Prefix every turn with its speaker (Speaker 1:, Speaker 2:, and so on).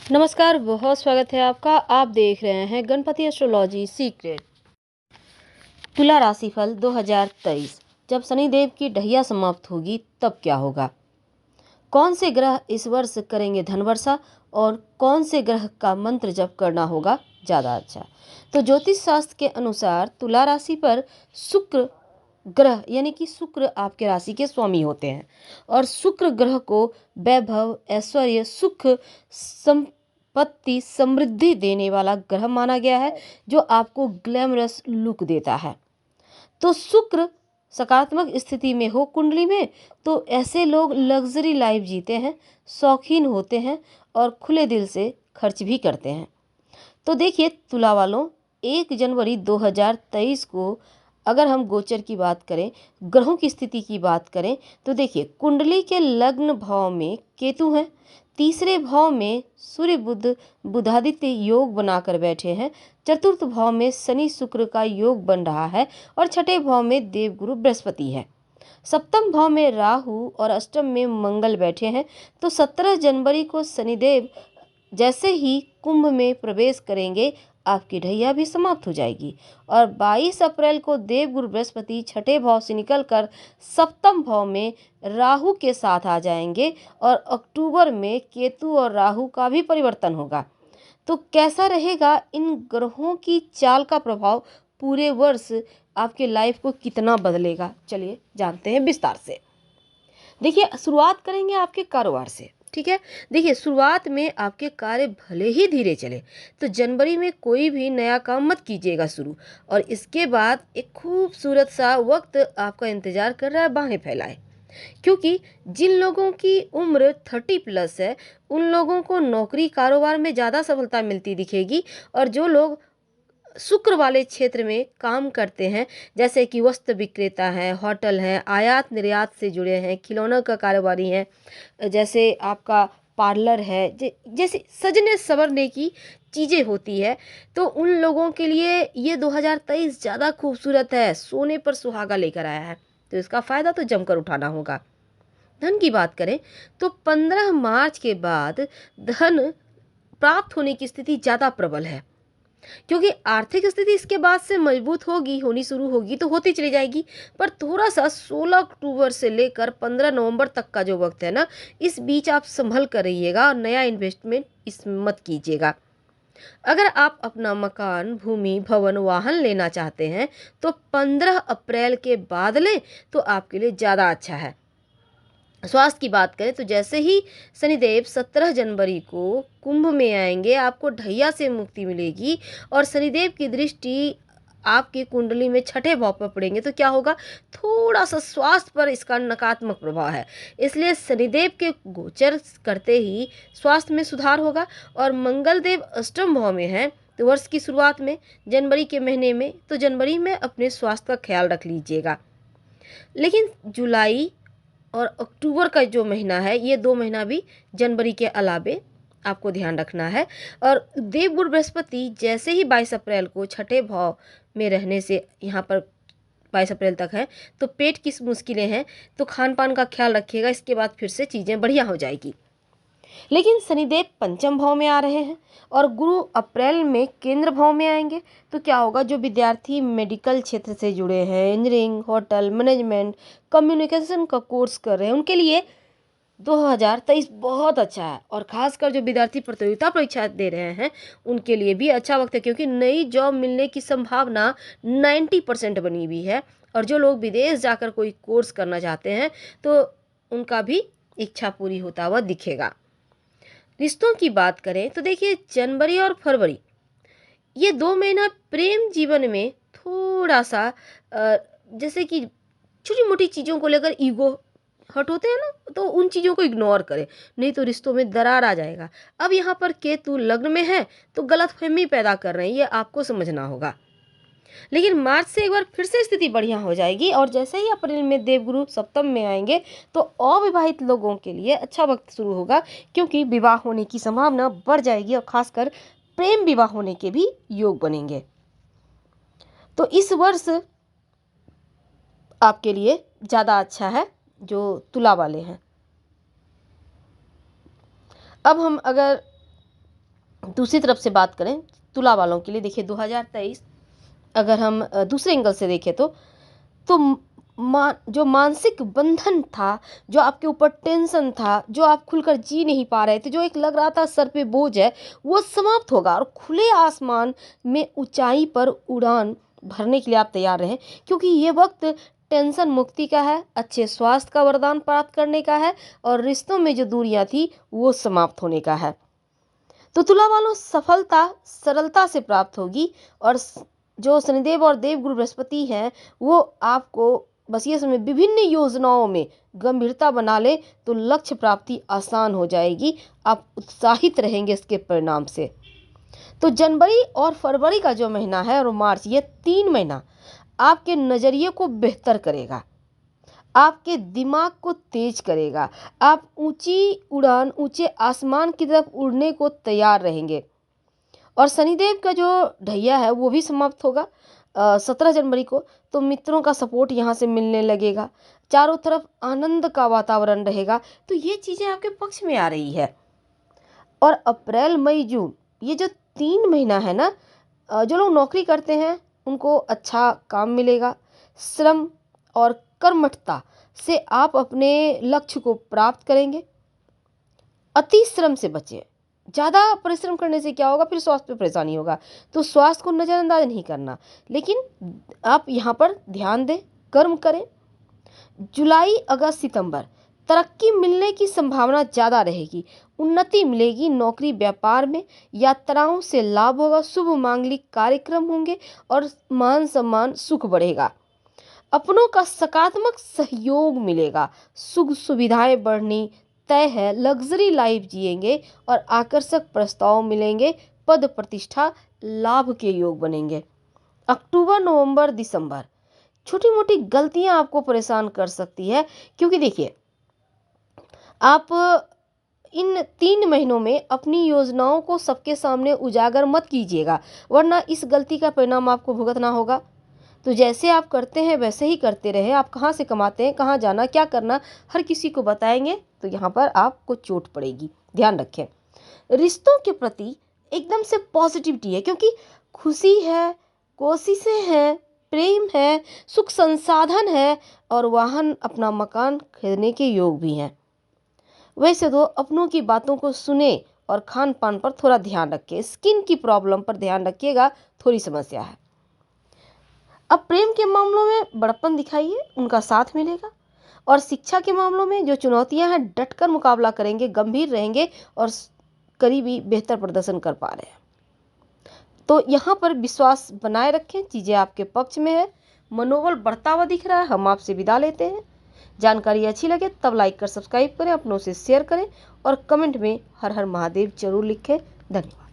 Speaker 1: नमस्कार, बहुत स्वागत है आपका। आप देख रहे हैं गणपति एस्ट्रोलॉजी सीक्रेट। तुला राशिफल 2023। जब शनिदेव की ढैया समाप्त होगी तब क्या होगा, कौन से ग्रह इस वर्ष करेंगे धन वर्षा और कौन से ग्रह का मंत्र जप करना होगा ज़्यादा अच्छा। तो ज्योतिष शास्त्र के अनुसार तुला राशि पर शुक्र ग्रह यानी कि शुक्र आपके राशि के स्वामी होते हैं और शुक्र ग्रह को वैभव, ऐश्वर्य, सुख, संपत्ति, समृद्धि देने वाला ग्रह माना गया है, जो आपको ग्लैमरस लुक देता है। तो शुक्र सकारात्मक स्थिति में हो कुंडली में तो ऐसे लोग लग्जरी लाइफ जीते हैं, शौकीन होते हैं और खुले दिल से खर्च भी करते हैं। तो देखिए तुला वालों, 1 जनवरी 2023 को अगर हम गोचर की बात करें, ग्रहों की स्थिति की बात करें, तो देखिए कुंडली के लग्न भाव में केतु हैं, तीसरे भाव में सूर्य बुध बुधादित्य योग बनाकर बैठे हैं, चतुर्थ भाव में शनि शुक्र का योग बन रहा है और छठे भाव में देवगुरु बृहस्पति है, सप्तम भाव में राहु और अष्टम में मंगल बैठे हैं। तो 17 जनवरी को शनिदेव जैसे ही कुंभ में प्रवेश करेंगे आपकी ढैया भी समाप्त हो जाएगी और 22 अप्रैल को देवगुरु बृहस्पति छठे भाव से निकलकर सप्तम भाव में राहु के साथ आ जाएंगे और अक्टूबर में केतु और राहु का भी परिवर्तन होगा। तो कैसा रहेगा इन ग्रहों की चाल का प्रभाव पूरे वर्ष आपके लाइफ को कितना बदलेगा, चलिए जानते हैं विस्तार से। देखिए शुरुआत करेंगे आपके कारोबार से, ठीक है। देखिए शुरुआत में आपके कार्य भले ही धीरे चले तो जनवरी में कोई भी नया काम मत कीजिएगा शुरू, और इसके बाद एक खूबसूरत सा वक्त आपका इंतजार कर रहा है, बाहें फैलाए। क्योंकि जिन लोगों की उम्र 30+ है उन लोगों को नौकरी कारोबार में ज़्यादा सफलता मिलती दिखेगी, और जो लोग शुक्र वाले क्षेत्र में काम करते हैं जैसे कि वस्त्र विक्रेता हैं, होटल हैं, आयात निर्यात से जुड़े हैं, खिलौनों का कारोबारी हैं, जैसे आपका पार्लर है, जैसे सजने संवरने की चीज़ें होती है, तो उन लोगों के लिए ये 2023 ज़्यादा खूबसूरत है, सोने पर सुहागा लेकर आया है। तो इसका फ़ायदा तो जमकर उठाना होगा। धन की बात करें तो 15 मार्च के बाद धन प्राप्त होने की स्थिति ज़्यादा प्रबल है, क्योंकि आर्थिक स्थिति इसके बाद से मजबूत होनी शुरू होगी तो होती चली जाएगी। पर थोड़ा सा 16 अक्टूबर से लेकर 15 नवंबर तक का जो वक्त है ना, इस बीच आप संभल कर रहिएगा और नया इन्वेस्टमेंट इस मत कीजिएगा। अगर आप अपना मकान, भूमि, भवन, वाहन लेना चाहते हैं तो 15 अप्रैल के बाद लें तो आपके लिए ज़्यादा अच्छा है। स्वास्थ्य की बात करें तो जैसे ही शनिदेव 17 जनवरी को कुंभ में आएंगे आपको ढैया से मुक्ति मिलेगी और शनिदेव की दृष्टि आपकी कुंडली में छठे भाव पर पड़ेंगे तो क्या होगा, थोड़ा सा स्वास्थ्य पर इसका नकारात्मक प्रभाव है। इसलिए शनिदेव के गोचर करते ही स्वास्थ्य में सुधार होगा। और मंगल देव अष्टम भाव में है तो वर्ष की शुरुआत में जनवरी के महीने में, तो जनवरी में अपने स्वास्थ्य का ख्याल रख लीजिएगा। लेकिन जुलाई और अक्टूबर का जो महीना है, ये 2 महीना भी जनवरी के अलावे आपको ध्यान रखना है। और देवगुरु बृहस्पति जैसे ही 22 अप्रैल को छठे भाव में रहने से यहाँ पर 22 अप्रैल तक है, तो पेट की मुश्किलें हैं तो खान पान का ख्याल रखिएगा, इसके बाद फिर से चीज़ें बढ़िया हो जाएगी। लेकिन शनिदेव पंचम भाव में आ रहे हैं और गुरु अप्रैल में केंद्र भाव में आएंगे, तो क्या होगा, जो विद्यार्थी मेडिकल क्षेत्र से जुड़े हैं, इंजीनियरिंग, होटल मैनेजमेंट, कम्युनिकेशन का कोर्स कर रहे हैं, उनके लिए 2023 बहुत अच्छा है। और खासकर जो विद्यार्थी प्रतियोगिता परीक्षा दे रहे हैं उनके लिए भी अच्छा वक्त है, क्योंकि नई जॉब मिलने की संभावना 90% बनी हुई है। और जो लोग विदेश जाकर कोई कोर्स करना चाहते हैं तो उनका भी इच्छा पूरी होता हुआ दिखेगा। रिश्तों की बात करें तो देखिए जनवरी और फरवरी ये 2 महीना प्रेम जीवन में थोड़ा सा जैसे कि छोटी मोटी चीज़ों को लेकर ईगो हर्ट होते हैं ना, तो उन चीज़ों को इग्नोर करें, नहीं तो रिश्तों में दरार आ जाएगा। अब यहाँ पर केतु लग्न में है तो गलतफहमी पैदा कर रहे हैं, ये आपको समझना होगा। लेकिन मार्च से एक बार फिर से स्थिति बढ़िया हो जाएगी और जैसे ही अप्रैल में देवगुरु सप्तम में आएंगे तो अविवाहित लोगों के लिए अच्छा वक्त शुरू होगा, क्योंकि विवाह होने की संभावना बढ़ जाएगी और खासकर प्रेम विवाह होने के भी योग बनेंगे। तो इस वर्ष आपके लिए ज़्यादा अच्छा है जो तुला वाले हैं। अब हम अगर दूसरी तरफ से बात करें तुला वालों के लिए, देखिए 2023 अगर हम दूसरे एंगल से देखें तो जो मानसिक बंधन था, जो आपके ऊपर टेंशन था, जो आप खुलकर जी नहीं पा रहे थे, जो एक लग रहा था सर पे बोझ है, वो समाप्त होगा और खुले आसमान में ऊंचाई पर उड़ान भरने के लिए आप तैयार रहें, क्योंकि ये वक्त टेंशन मुक्ति का है, अच्छे स्वास्थ्य का वरदान प्राप्त करने का है और रिश्तों में जो दूरियां थी वो समाप्त होने का है। तो तुला वालों, सफलता सरलता से प्राप्त होगी और जो शनिदेव और देवगुरु बृहस्पति हैं वो आपको बस ये समय विभिन्न योजनाओं में गंभीरता बना ले तो लक्ष्य प्राप्ति आसान हो जाएगी, आप उत्साहित रहेंगे इसके परिणाम से। तो जनवरी और फरवरी का जो महीना है और मार्च, ये 3 महीना आपके नज़रिए को बेहतर करेगा, आपके दिमाग को तेज करेगा, आप ऊंची उड़ान ऊंचे आसमान की तरफ उड़ने को तैयार रहेंगे। और शनिदेव का जो ढैया है वो भी समाप्त होगा 17 जनवरी को, तो मित्रों का सपोर्ट यहाँ से मिलने लगेगा, चारों तरफ आनंद का वातावरण रहेगा, तो ये चीज़ें आपके पक्ष में आ रही है। और अप्रैल मई जून, ये जो 3 महीना है ना, जो लोग नौकरी करते हैं उनको अच्छा काम मिलेगा, श्रम और कर्मठता से आप अपने लक्ष्य को प्राप्त करेंगे। अति श्रम से बचें, ज़्यादा परिश्रम करने से क्या होगा, फिर स्वास्थ्य पे परेशानी होगा, तो स्वास्थ्य को नज़रअंदाज नहीं करना, लेकिन आप यहाँ पर ध्यान दें, कर्म करें। जुलाई अगस्त सितंबर, तरक्की मिलने की संभावना ज़्यादा रहेगी, उन्नति मिलेगी नौकरी व्यापार में, यात्राओं से लाभ होगा, शुभ मांगलिक कार्यक्रम होंगे और मान सम्मान सुख बढ़ेगा, अपनों का सकारात्मक सहयोग मिलेगा, सुख सुविधाएं बढ़नी तय है, लग्जरी लाइफ जिएंगे और आकर्षक प्रस्ताव मिलेंगे, पद प्रतिष्ठा लाभ के योग बनेंगे। अक्टूबर नवंबर दिसंबर, छोटी मोटी गलतियां आपको परेशान कर सकती है, क्योंकि देखिए आप इन 3 महीनों में अपनी योजनाओं को सबके सामने उजागर मत कीजिएगा, वरना इस गलती का परिणाम आपको भुगतना होगा। तो जैसे आप करते हैं वैसे ही करते रहे, आप कहाँ से कमाते हैं, कहाँ जाना, क्या करना, हर किसी को बताएंगे तो यहाँ पर आपको चोट पड़ेगी, ध्यान रखें। रिश्तों के प्रति एकदम से पॉजिटिविटी है, क्योंकि खुशी है, कोशिशें हैं, प्रेम है, सुख संसाधन है और वाहन अपना मकान खरीदने के योग भी हैं। वैसे तो अपनों की बातों को सुने और खान पान पर थोड़ा ध्यान रखें, स्किन की प्रॉब्लम पर ध्यान रखिएगा, थोड़ी समस्या है। अब प्रेम के मामलों में बड़प्पन दिखाइए, उनका साथ मिलेगा और शिक्षा के मामलों में जो चुनौतियां हैं डटकर मुकाबला करेंगे, गंभीर रहेंगे और करीबी बेहतर प्रदर्शन कर पा रहे हैं। तो यहाँ पर विश्वास बनाए रखें, चीज़ें आपके पक्ष में है, मनोबल बढ़ता हुआ दिख रहा है। हम आपसे विदा लेते हैं। जानकारी अच्छी लगे तब लाइक कर सब्सक्राइब करें, अपनों से शेयर करें और कमेंट में हर हर महादेव जरूर लिखें। धन्यवाद।